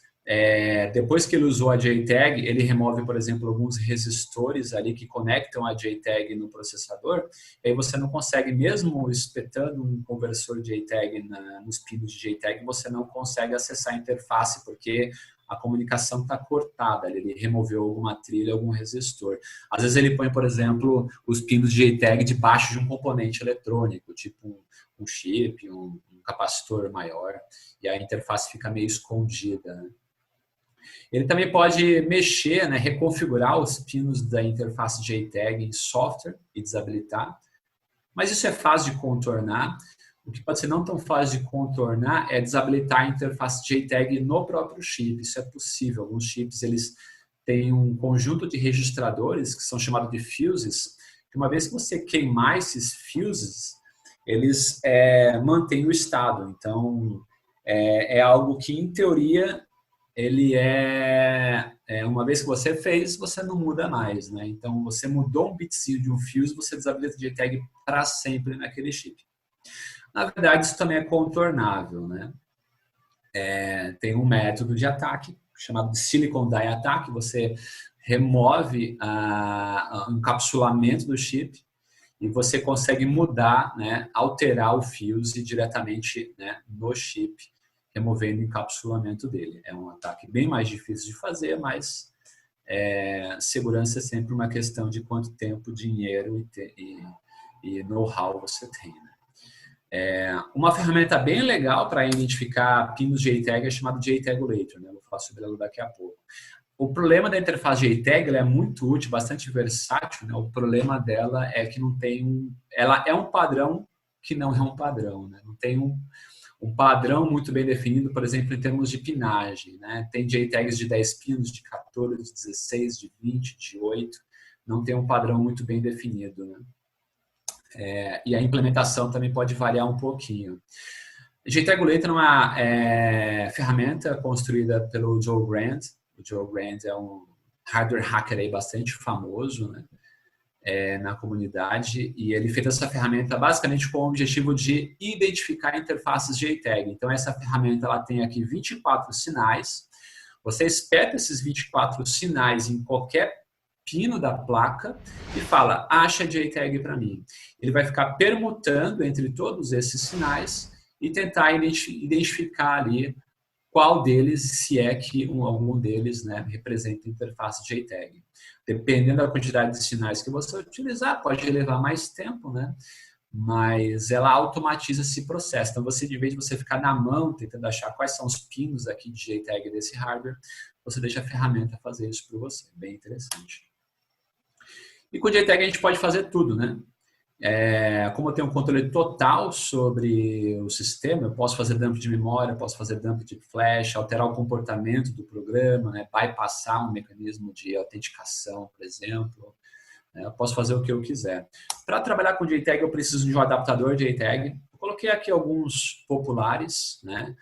depois que ele usou a JTAG, ele remove, por exemplo, alguns resistores ali que conectam a JTAG no processador, e aí você não consegue, mesmo espetando um conversor JTAG nos pinos de JTAG, você não consegue acessar a interface, porque a comunicação está cortada, ele removeu alguma trilha, algum resistor. Às vezes ele põe, por exemplo, os pinos de JTAG debaixo de um componente eletrônico, tipo um chip, um capacitor maior, e a interface fica meio escondida, né? Ele também pode mexer, né, reconfigurar os pinos da interface JTAG em software e desabilitar, mas isso é fácil de contornar. O que pode ser não tão fácil de contornar é desabilitar a interface JTAG no próprio chip. Isso é possível. Alguns chips eles têm um conjunto de registradores que são chamados de fuses, que uma vez que você queimar esses fuses, eles mantêm o estado. Então, é algo que, em teoria, ele uma vez que você fez, você não muda mais, né? Então, você mudou um bitzinho de um fuse, você desabilita o JTAG para sempre naquele chip. Na verdade, isso também é contornável, né? Tem um método de ataque chamado de Silicon Die Attack, você remove o encapsulamento do chip e você consegue mudar, né, alterar o fuse diretamente, né, no chip, removendo o encapsulamento dele. É um ataque bem mais difícil de fazer, mas segurança é sempre uma questão de quanto tempo, dinheiro e know-how você tem, né? Uma ferramenta bem legal para identificar pinos JTAG é chamado JTagulator, né? Eu vou falar sobre ela daqui a pouco. O problema da interface JTAG, ela é muito útil, bastante versátil, né? O problema dela é que não tem ela é um padrão que não é um padrão, né? Não tem um padrão muito bem definido, por exemplo, em termos de pinagem, né? Tem JTAGs de 10 pinos, de 14, de 16, de 20, de 8. Não tem um padrão muito bem definido, né? E a implementação também pode variar um pouquinho. JTagulator é uma ferramenta construída pelo Joe Grant. O Joe Grant é um hardware hacker aí bastante famoso, né, na comunidade, e ele fez essa ferramenta basicamente com o objetivo de identificar interfaces JTAG. Então, essa ferramenta ela tem aqui 24 sinais. Você espeta esses 24 sinais em qualquer pino da placa e fala, acha JTAG para mim. Ele vai ficar permutando entre todos esses sinais e tentar identificar ali qual deles, se é que algum deles, né, representa a interface JTAG. Dependendo da quantidade de sinais que você utilizar, pode levar mais tempo, né? Mas ela automatiza esse processo. Então, você, de vez de você ficar na mão tentando achar quais são os pinos aqui de JTAG desse hardware, você deixa a ferramenta fazer isso para você. Bem interessante. E com o JTAG a gente pode fazer tudo, né? Como eu tenho um controle total sobre o sistema, eu posso fazer dump de memória, posso fazer dump de flash, alterar o comportamento do programa, né? Bypassar um mecanismo de autenticação, por exemplo. Eu posso fazer o que eu quiser. Para trabalhar com JTAG, eu preciso de um adaptador JTAG. Eu coloquei aqui alguns populares, né?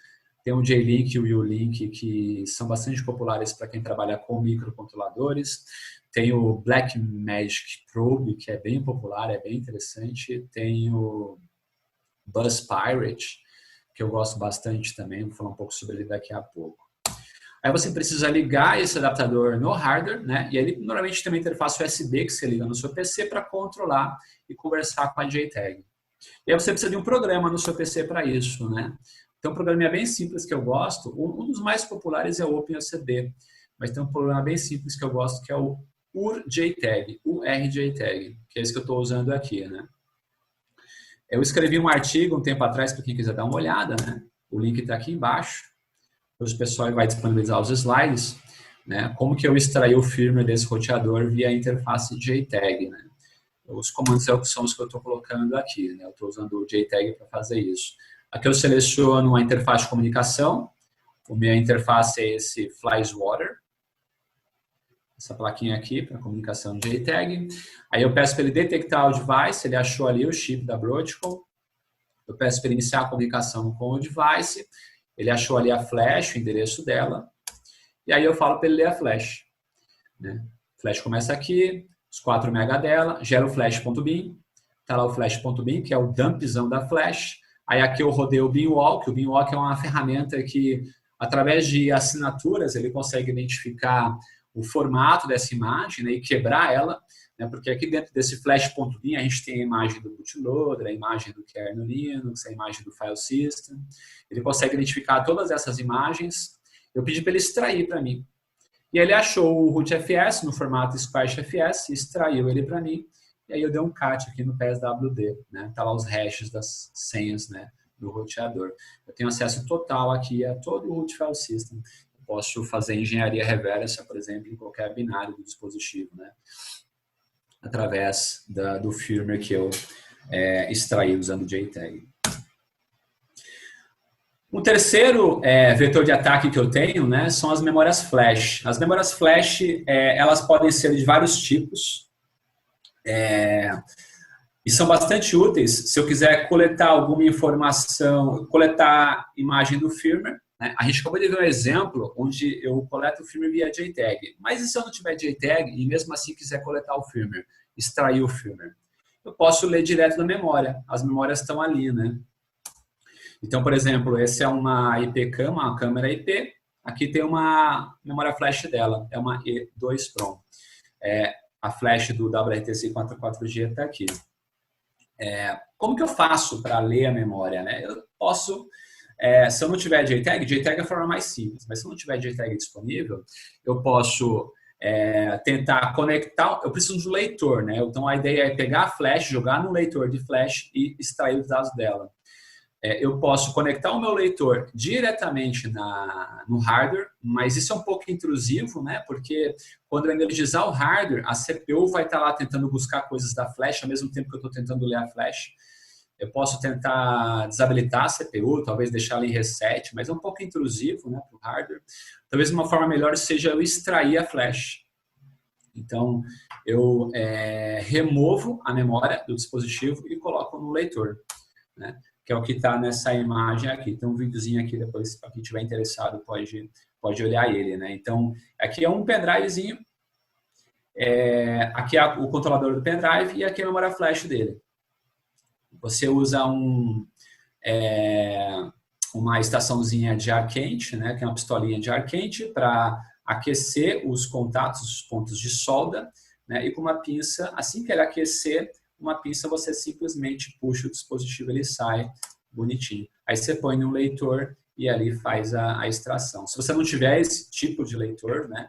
Tem o JLink e o ULink, que são bastante populares para quem trabalha com microcontroladores. Tem o Blackmagic Probe, que é bem popular, é bem interessante. Tem o Buzz Pirate, que eu gosto bastante também, vou falar um pouco sobre ele daqui a pouco. Aí você precisa ligar esse adaptador no hardware, né? E ele normalmente tem uma interface USB que você liga no seu PC para controlar e conversar com a JTAG. E aí você precisa de um programa no seu PC para isso, né? Então, um programa bem simples que eu gosto. Um dos mais populares é o OpenUCB, mas tem um programa bem simples que eu gosto, que é o URJTAG, que é esse que eu estou usando aqui, né? Eu escrevi um artigo um tempo atrás, para quem quiser dar uma olhada, né? O link está aqui embaixo. O pessoal vai disponibilizar os slides, né? Como que eu extraí o firmware desse roteador via interface JTAG, né? Os comandos são os que eu estou colocando aqui, né? Eu estou usando o JTAG para fazer isso. Aqui eu seleciono a interface de comunicação. A minha interface é esse FlySwatter. Essa plaquinha aqui para comunicação JTAG. Aí eu peço para ele detectar o device, ele achou ali o chip da Broadcom. Eu peço para ele iniciar a comunicação com o device. Ele achou ali a flash, o endereço dela. E aí eu falo para ele ler a flash, né? Flash começa aqui, os 4 MB dela, gera o flash.bin. Está lá o flash.bin, que é o dumpzão da flash. Aí aqui eu rodei o binwalk. O binwalk é uma ferramenta que, através de assinaturas, ele consegue identificar o formato dessa imagem, né, e quebrar ela, né, porque aqui dentro desse flash.bin a gente tem a imagem do bootloader, a imagem do kernel Linux, a imagem do file system. Ele consegue identificar todas essas imagens. Eu pedi para ele extrair para mim. E ele achou o rootfs no formato squashfs, extraiu ele para mim, e aí eu dei um cat aqui no PSWD, né? Tá lá os hashes das senhas, né, do roteador. Eu tenho acesso total aqui a todo o root file system. Eu posso fazer engenharia reversa, por exemplo, em qualquer binário do dispositivo, né? Através do firmware que eu extraí usando o JTAG. Um terceiro vetor de ataque que eu tenho, né, são as memórias flash. As memórias flash, elas podem ser de vários tipos e são bastante úteis se eu quiser coletar alguma informação, coletar imagem do firmware, né? A gente acabou de ver um exemplo onde eu coleto o firmware via JTAG. Mas e se eu não tiver JTAG e mesmo assim quiser coletar o firmware, extrair o firmware? Eu posso ler direto da memória. As memórias estão ali, né? Então, por exemplo, essa é uma IP cam, uma câmera IP. Aqui tem uma memória flash dela, é uma E2 Prom. A flash do WRTC 44G está aqui. Como que eu faço para ler a memória, né? Eu posso, se eu não tiver JTAG é a forma mais simples, mas se eu não tiver JTAG disponível, eu posso tentar conectar, eu preciso de um leitor, né? Então a ideia é pegar a flash, jogar no leitor de flash e extrair os dados dela. Eu posso conectar o meu leitor diretamente no hardware, mas isso é um pouco intrusivo, né? Porque quando eu energizar o hardware, a CPU vai estar lá tentando buscar coisas da flash ao mesmo tempo que eu estou tentando ler a flash. Eu posso tentar desabilitar a CPU, talvez deixar ela em reset, mas é um pouco intrusivo, né, para o hardware. Talvez uma forma melhor seja eu extrair a flash. Então, eu removo a memória do dispositivo e coloco no leitor, né? Que é o que está nessa imagem aqui. Tem um videozinho aqui, depois, para quem estiver interessado, pode olhar ele, né? Então, aqui é um pendrivezinho, aqui é o controlador do pendrive e aqui é a memória flash dele. Você usa uma estaçãozinha de ar quente, né, que é uma pistolinha de ar quente, para aquecer os contatos, os pontos de solda, né, e com uma pinça, assim que ele aquecer, uma pinça você simplesmente puxa o dispositivo, ele sai bonitinho. Aí você põe no leitor e ali faz a extração. Se você não tiver esse tipo de leitor, né,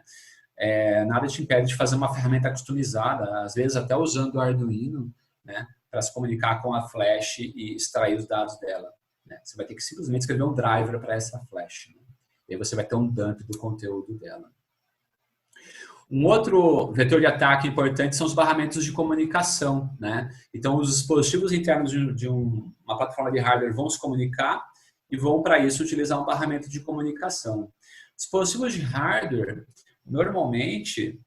nada te impede de fazer uma ferramenta customizada, às vezes até usando o Arduino, né, para se comunicar com a flash e extrair os dados dela. Né? Você vai ter que simplesmente escrever um driver para essa flash. Né? E aí você vai ter um dump do conteúdo dela. Um outro vetor de ataque importante são os barramentos de comunicação, né? Então, os dispositivos internos de uma plataforma de hardware vão se comunicar e vão, para isso, utilizar um barramento de comunicação. Dispositivos de hardware, normalmente,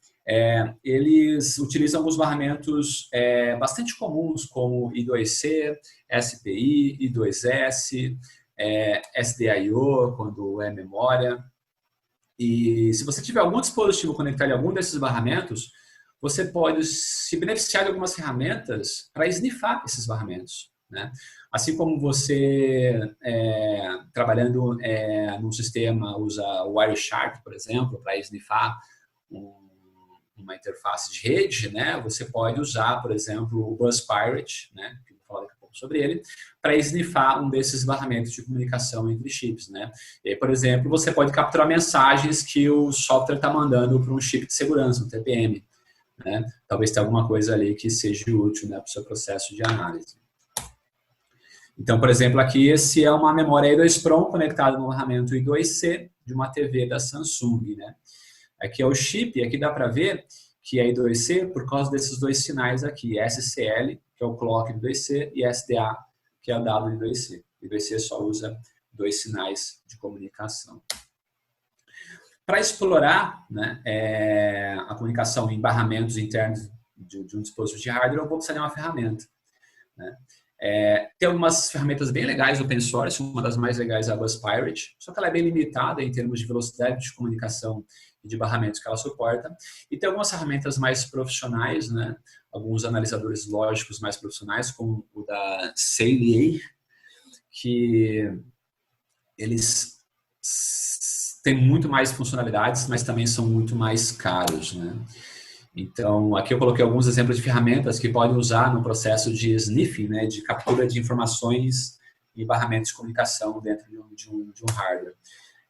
eles utilizam alguns barramentos bastante comuns, como I2C, SPI, I2S, SDIO, quando é memória. E se você tiver algum dispositivo conectado em algum desses barramentos, você pode se beneficiar de algumas ferramentas para snifar esses barramentos, né? Assim como você, trabalhando num sistema, usa o Wireshark, por exemplo, para snifar uma interface de rede, né? Você pode usar, por exemplo, o BuzzPirate, né? Que eu vou falar daqui a pouco sobre ele, para snifar um desses barramentos de comunicação entre chips, né? E aí, por exemplo, você pode capturar mensagens que o software está mandando para um chip de segurança, um TPM, né? Talvez tenha alguma coisa ali que seja útil, né, para o seu processo de análise. Então, por exemplo, aqui esse é uma memória I2PROM conectada no barramento I2C de uma TV da Samsung, né? Aqui é o chip, e aqui dá para ver que é I2C por causa desses dois sinais aqui, SCL, que é o clock do I2C, e SDA, que é o dado do I2C. O I2C só usa dois sinais de comunicação. Para explorar, né, a comunicação em barramentos internos de um dispositivo de hardware, eu vou precisar de uma ferramenta, né? Tem algumas ferramentas bem legais open source, uma das mais legais é a BuzzPirate, só que ela é bem limitada em termos de velocidade de comunicação e de barramentos que ela suporta. E tem algumas ferramentas mais profissionais, né? Alguns analisadores lógicos mais profissionais, como o da Saleae, que eles têm muito mais funcionalidades, mas também são muito mais caros, né? Então, aqui eu coloquei alguns exemplos de ferramentas que podem usar no processo de sniffing, né, de captura de informações e barramentos de comunicação dentro de um hardware.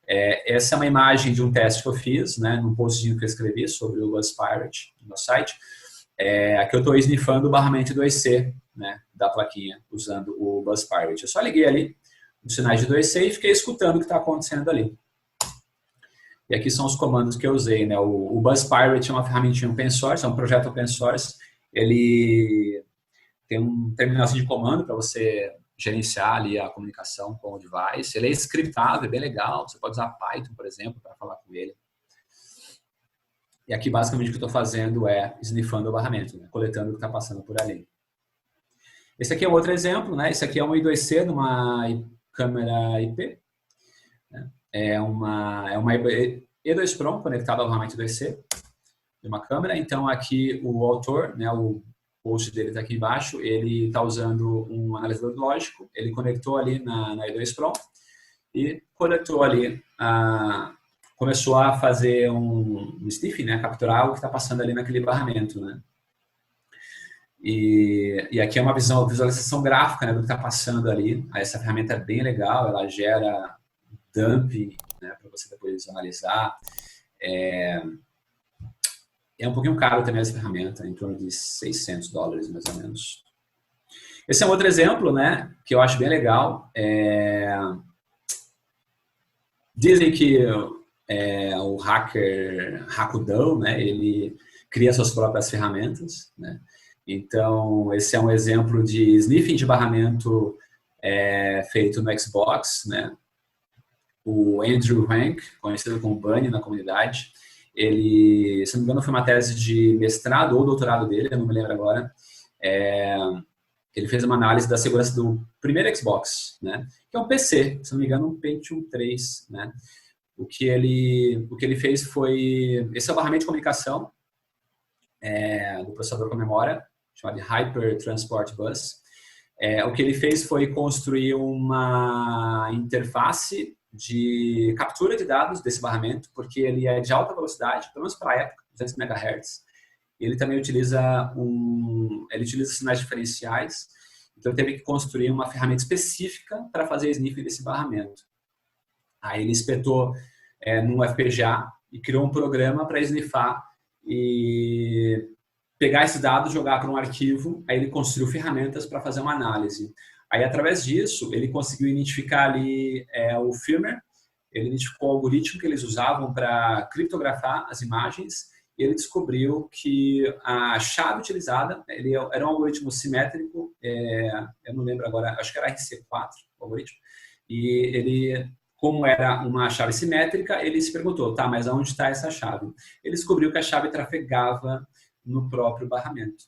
Essa é uma imagem de um teste que eu fiz, né, num postzinho que eu escrevi sobre o BuzzPirate no meu site. Aqui eu estou sniffando o barramento 2C, né, da plaquinha, usando o BuzzPirate. Eu só liguei ali os sinais de 2C e fiquei escutando o que está acontecendo ali. E aqui são os comandos que eu usei, né? O BuzzPirate é uma ferramentinha open source, é um projeto open source. Ele tem um terminalzinho de comando para você gerenciar ali a comunicação com o device. Ele é scriptado, é bem legal. Você pode usar Python, por exemplo, para falar com ele. E aqui, basicamente, o que eu estou fazendo é sniffando o barramento, né? Coletando o que está passando por ali. Esse aqui é um outro exemplo, né? Esse aqui é um I2C numa câmera IP. É uma E2PROM conectada ao barramento I2C de uma câmera. Então, aqui o autor, né, o post dele está aqui embaixo, ele está usando um analisador lógico, ele conectou ali na E2PROM e coletou ali, começou a fazer um sniffing, né, capturar o que está passando ali naquele barramento, né. E aqui é uma visualização gráfica, né, do que está passando ali. Essa ferramenta é bem legal, ela gera dump, né, para você depois analisar. É um pouquinho caro também essa ferramenta, em torno de $600 mais ou menos. Esse é um outro exemplo, né, que eu acho bem legal. Dizem que o hacker Rakudão, né, ele cria suas próprias ferramentas, né? Então, esse é um exemplo de sniffing de barramento feito no Xbox, né? O Andrew Rank, conhecido como Bunny na comunidade, ele, se não me engano, foi uma tese de mestrado ou doutorado dele, eu não me lembro agora. Ele fez uma análise da segurança do primeiro Xbox, né? Que é um PC, se não me engano, um Pentium 3, né? O que ele fez foi... Esse é o barramento de comunicação do processador com memória, chamado de Hyper Transport Bus. O que ele fez foi construir uma interface de captura de dados desse barramento, porque ele é de alta velocidade, pelo menos para a época, 200 MHz. Ele também utiliza sinais diferenciais, então ele teve que construir uma ferramenta específica para fazer sniffing desse barramento. Aí ele espetou num FPGA e criou um programa para sniffar e pegar esses dados, jogar para um arquivo, aí ele construiu ferramentas para fazer uma análise. Aí, através disso, ele conseguiu identificar ali o firmware, ele identificou o algoritmo que eles usavam para criptografar as imagens, e ele descobriu que a chave utilizada, ele era um algoritmo simétrico, eu não lembro agora, acho que era RC4, o algoritmo, e ele, como era uma chave simétrica, ele se perguntou, tá, mas aonde está essa chave? Ele descobriu que a chave trafegava no próprio barramento,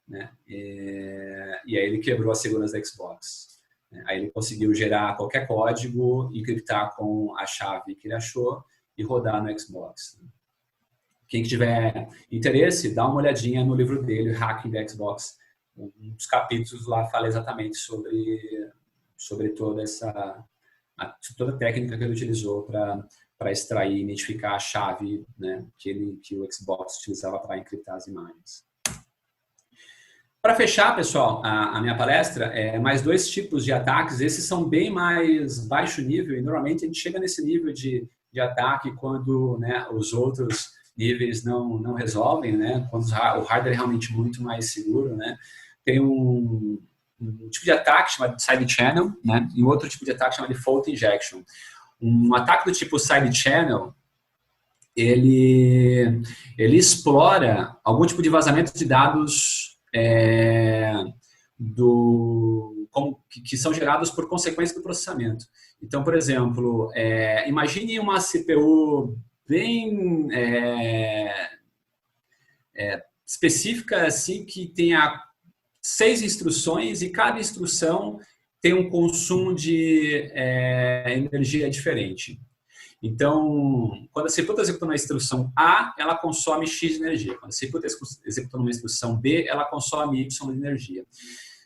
né? E aí ele quebrou a segurança da Xbox. Aí ele conseguiu gerar qualquer código, encriptar com a chave que ele achou e rodar no Xbox. Quem tiver interesse, dá uma olhadinha no livro dele, Hacking the Xbox. Um dos capítulos lá fala exatamente sobre toda a técnica que ele utilizou para extrair e identificar a chave, né, que o Xbox utilizava para encriptar as imagens. Para fechar, pessoal, a minha palestra, mais dois tipos de ataques. Esses são bem mais baixo nível e normalmente a gente chega nesse nível de ataque quando, né, os outros níveis não resolvem, né, quando o hardware é realmente muito mais seguro, né. Tem um tipo de ataque chamado side channel, né, e um outro tipo de ataque chamado de fault injection. Um ataque do tipo side channel, ele explora algum tipo de vazamento de dados que são gerados por consequência do processamento. Então, por exemplo, imagine uma CPU bem específica, assim, que tenha 6 instruções e cada instrução tem um consumo de energia diferente. Então, quando a CPU está executando a instrução A, ela consome X de energia. Quando a CPU está executando uma instrução B, ela consome Y de energia.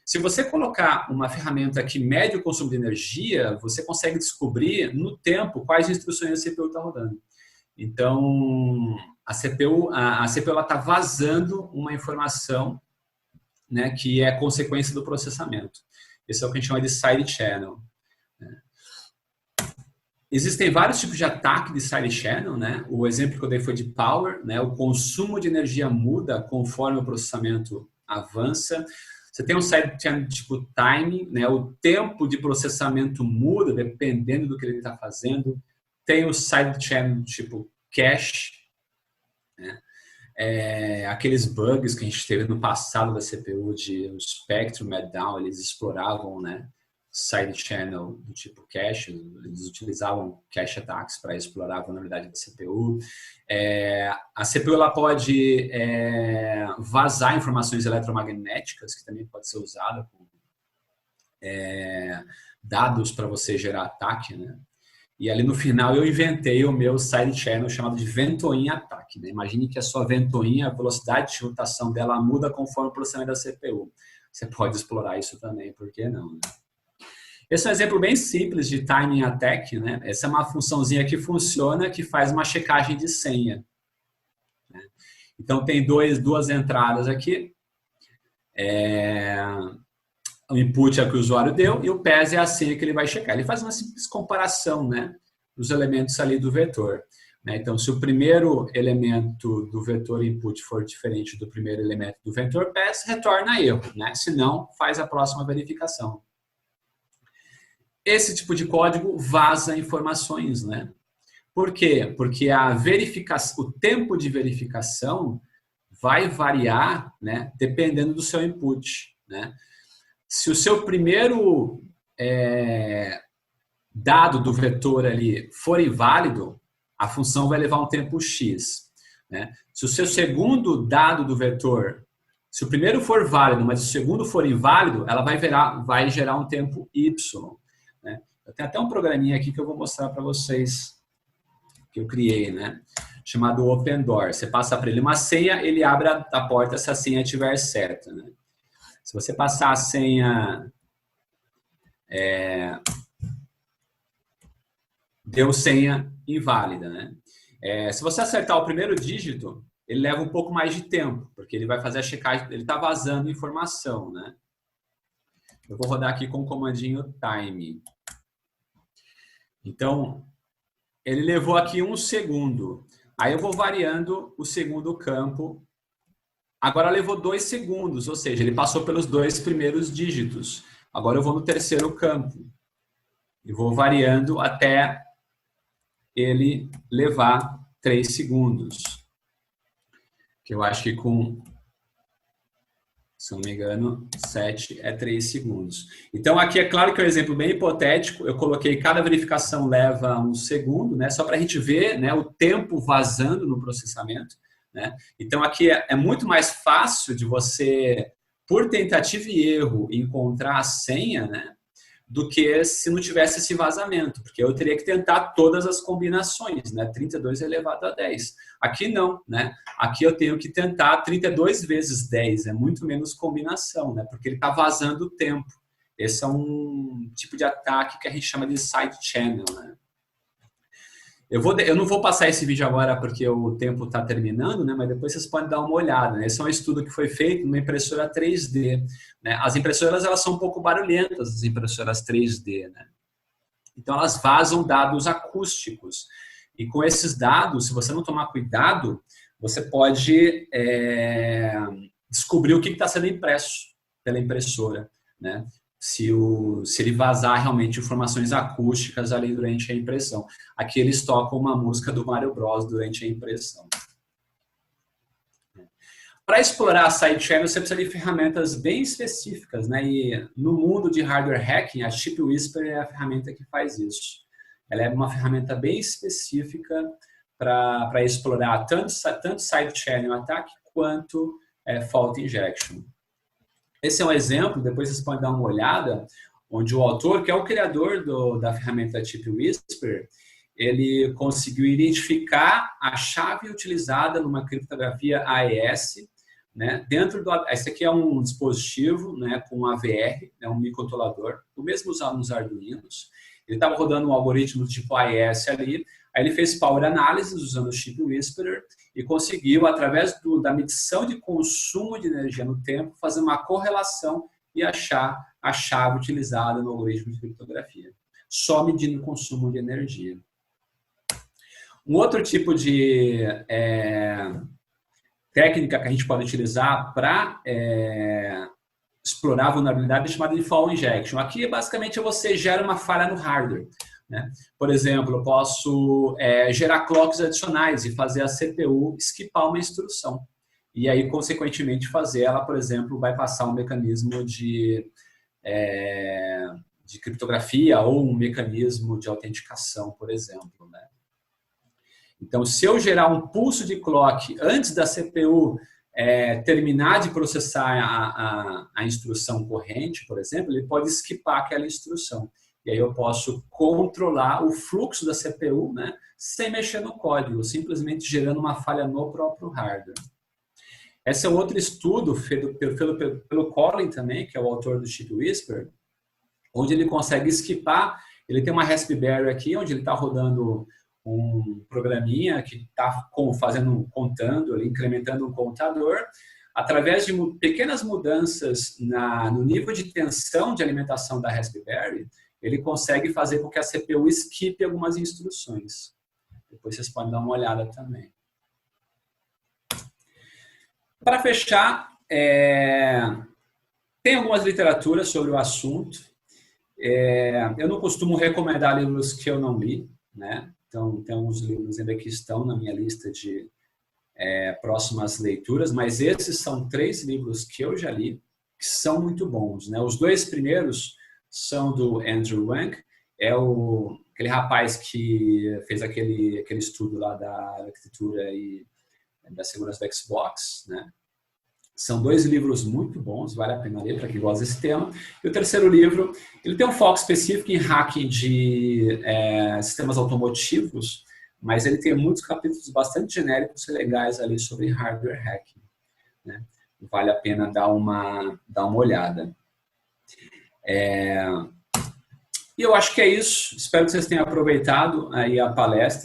Se você colocar uma ferramenta que mede o consumo de energia, você consegue descobrir no tempo quais instruções a CPU está rodando. Então, a CPU está vazando uma informação, né, que é consequência do processamento. Esse é o que a gente chama de side channel. Existem vários tipos de ataque de side channel, né? O exemplo que eu dei foi de power, né? O consumo de energia muda conforme o processamento avança. Você tem um side channel tipo timing, né? O tempo de processamento muda dependendo do que ele está fazendo. Tem o side channel tipo cache, né? Aqueles bugs que a gente teve no passado da CPU de o Spectrum Meltdown, eles exploravam, né, side channel do tipo cache, eles utilizavam cache attacks para explorar a vulnerabilidade da CPU. A CPU ela pode vazar informações eletromagnéticas, que também pode ser usada com dados para você gerar ataque, né? E ali no final eu inventei o meu side channel chamado de ventoinha ataque, né? Imagine que a sua ventoinha, a velocidade de rotação dela muda conforme o processamento da CPU. Você pode explorar isso também, por que não, né? Esse é um exemplo bem simples de timing attack, né? Essa é uma funçãozinha que funciona, que faz uma checagem de senha, né? Então tem duas entradas aqui. O input é o que o usuário deu e o pass é a senha que ele vai checar. Ele faz uma simples comparação, né, dos elementos ali do vetor. né? Então, se o primeiro elemento do vetor input for diferente do primeiro elemento do vetor pass, retorna erro, né? Se não, faz a próxima verificação. Esse tipo de código vaza informações, né? Por quê? Porque o tempo de verificação vai variar, né, dependendo do seu input, né? Se o seu primeiro dado do vetor ali for inválido, a função vai levar um tempo x, né? Se o seu segundo dado do vetor, se o primeiro for válido, mas o segundo for inválido, ela vai gerar um tempo y, né? Eu tenho até um programinha aqui que eu vou mostrar para vocês, que eu criei, né? Chamado Open Door. Você passa para ele uma senha, ele abre a porta se a senha estiver certa, né? Se você passar a senha... deu senha inválida, né? Se você acertar o primeiro dígito, ele leva um pouco mais de tempo, porque ele vai fazer a checagem, ele está vazando informação, né? Eu vou rodar aqui com o comandinho time. Então, ele levou aqui 1 segundo. Aí eu vou variando o segundo campo. Agora levou 2 segundos, ou seja, ele passou pelos 2 primeiros dígitos. Agora eu vou no terceiro campo. E vou variando até ele levar 3 segundos. Que eu acho que com, se não me engano, 7 é 3 segundos. Então aqui é claro que é um exemplo bem hipotético. Eu coloquei cada verificação leva 1 segundo, né? Só para a gente ver, né, o tempo vazando no processamento, né? Então aqui é muito mais fácil de você, por tentativa e erro, encontrar a senha, né, do que se não tivesse esse vazamento, porque eu teria que tentar todas as combinações, né? 32 elevado a 10. Aqui não, né? Aqui eu tenho que tentar 32 vezes 10, é muito menos combinação, né? Porque ele está vazando o tempo. Esse é um tipo de ataque que a gente chama de side channel, né? Eu não vou passar esse vídeo agora porque o tempo está terminando, né? Mas depois vocês podem dar uma olhada, né? Esse é um estudo que foi feito numa impressora 3D, né? As impressoras, elas são um pouco barulhentas, as impressoras 3D, né? Então elas vazam dados acústicos. E com esses dados, se você não tomar cuidado, você pode descobrir o que está sendo impresso pela impressora, né? Se ele vazar realmente informações acústicas ali durante a impressão. Aqui eles tocam uma música do Mario Bros durante a impressão. Para explorar a sidechain, você precisa de ferramentas bem específicas, né? E no mundo de hardware hacking, a Chip Whisper é a ferramenta que faz isso. Ela é uma ferramenta bem específica para explorar tanto sidechain attack quanto fault injection. Esse é um exemplo, depois vocês podem dar uma olhada, onde o autor, que é o criador da ferramenta Chip Whisper, ele conseguiu identificar a chave utilizada numa criptografia AES, né? Esse aqui é um dispositivo, né, com AVR, né, um microcontrolador, o mesmo usado nos Arduinos. Ele estava rodando um algoritmo tipo AES ali, aí ele fez power analysis usando o Chip Whisperer e conseguiu, através da medição de consumo de energia no tempo, fazer uma correlação e achar a chave utilizada no algoritmo de criptografia, só medindo o consumo de energia. Um outro tipo de técnica que a gente pode utilizar para explorar a vulnerabilidade é chamada de fall injection. Aqui, basicamente, você gera uma falha no hardware, né? Por exemplo, eu posso gerar clocks adicionais e fazer a CPU skipar uma instrução. E aí, consequentemente, fazer ela, por exemplo, bypassar um mecanismo de criptografia ou um mecanismo de autenticação, por exemplo, né? Então, se eu gerar um pulso de clock antes da CPU terminar de processar a instrução corrente, por exemplo, ele pode skipar aquela instrução. E aí eu posso controlar o fluxo da CPU, né, sem mexer no código, simplesmente gerando uma falha no próprio hardware. Esse é outro estudo feito pelo Colin também, que é o autor do Chip Whisper, onde ele consegue skipar. Ele tem uma Raspberry aqui, onde ele está rodando um programinha que está contando, ali, incrementando um contador. Através de pequenas mudanças no nível de tensão de alimentação da Raspberry, ele consegue fazer com que a CPU skip algumas instruções. Depois vocês podem dar uma olhada também. Para fechar, tem algumas literaturas sobre o assunto. Eu não costumo recomendar livros que eu não li, né? Então, tem alguns livros ainda que estão na minha lista de próximas leituras, mas esses são 3 livros que eu já li, que são muito bons, né? Os 2 primeiros são do Andrew Wang, aquele rapaz que fez aquele estudo lá da arquitetura e da segurança do Xbox, né? São 2 livros muito bons, vale a pena ler para quem gosta desse tema. E o terceiro livro, ele tem um foco específico em hacking de sistemas automotivos, mas ele tem muitos capítulos bastante genéricos e legais ali sobre hardware hacking, né? Vale a pena dar uma olhada. E eu acho que é isso. Espero que vocês tenham aproveitado aí a palestra.